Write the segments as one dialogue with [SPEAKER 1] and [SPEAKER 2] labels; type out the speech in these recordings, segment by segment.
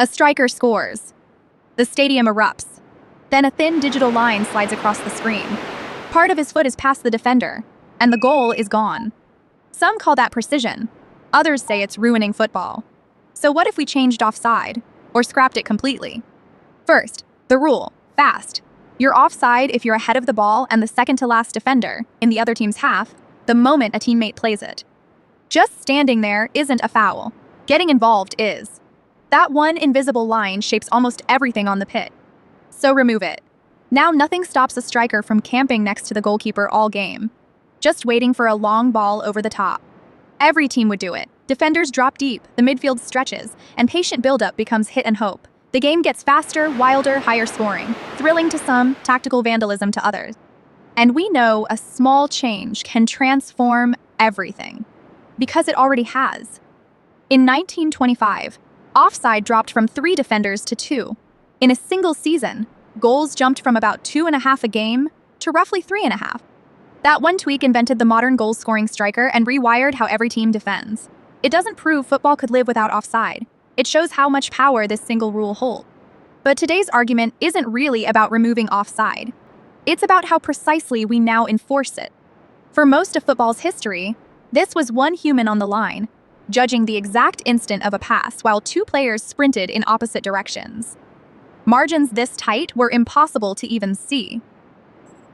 [SPEAKER 1] A striker scores. The stadium erupts. Then a thin digital line slides across the screen. Part of his foot is past the defender, and the goal is gone. Some call that precision. Others say it's ruining football. So what if we changed offside, or scrapped it completely? First, the rule, fast. You're offside if you're ahead of the ball and the second-to-last defender, in the other team's half, the moment a teammate plays it. Just standing there isn't a foul. Getting involved is. That one invisible line shapes almost everything on the pitch. So remove it. Now nothing stops a striker from camping next to the goalkeeper all game, just waiting for a long ball over the top. Every team would do it. Defenders drop deep, the midfield stretches, and patient build-up becomes hit and hope. The game gets faster, wilder, higher scoring, thrilling to some, tactical vandalism to others. And we know a small change can transform everything, because it already has. In 1925, offside dropped from 3 defenders to 2. In a single season, goals jumped from about 2.5 a game to roughly 3.5. That one tweak invented the modern goal-scoring striker and rewired how every team defends. It doesn't prove football could live without offside. It shows how much power this single rule holds. But today's argument isn't really about removing offside. It's about how precisely we now enforce it. For most of football's history, this was one human on the line, judging the exact instant of a pass while 2 players sprinted in opposite directions. Margins this tight were impossible to even see.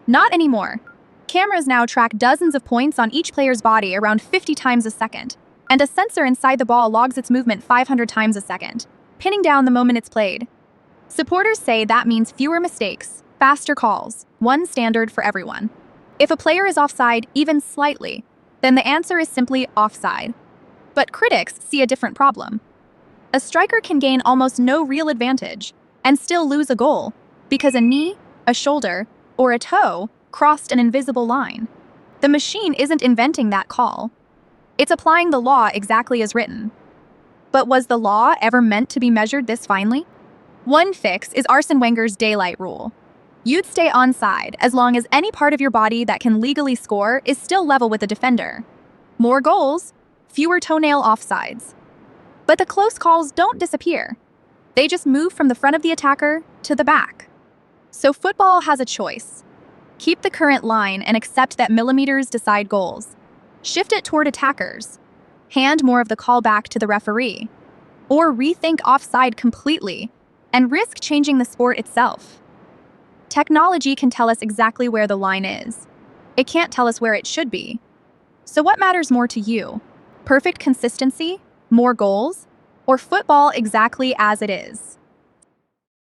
[SPEAKER 1] Not anymore. Cameras now track dozens of points on each player's body around 50 times a second, and a sensor inside the ball logs its movement 500 times a second, pinning down the moment it's played. Supporters say that means fewer mistakes, faster calls, one standard for everyone. If a player is offside even slightly, then the answer is simply offside. But critics see a different problem. A striker can gain almost no real advantage and still lose a goal because a knee, a shoulder, or a toe crossed an invisible line. The machine isn't inventing that call. It's applying the law exactly as written. But was the law ever meant to be measured this finely? One fix is Arsène Wenger's daylight rule. You'd stay onside as long as any part of your body that can legally score is still level with the defender. More goals, fewer toenail offsides. But the close calls don't disappear. They just move from the front of the attacker to the back. So football has a choice. Keep the current line and accept that millimeters decide goals. Shift it toward attackers. Hand more of the call back to the referee. Or rethink offside completely and risk changing the sport itself. Technology can tell us exactly where the line is. It can't tell us where it should be. So what matters more to you? Perfect consistency? More goals? Or football exactly as it is?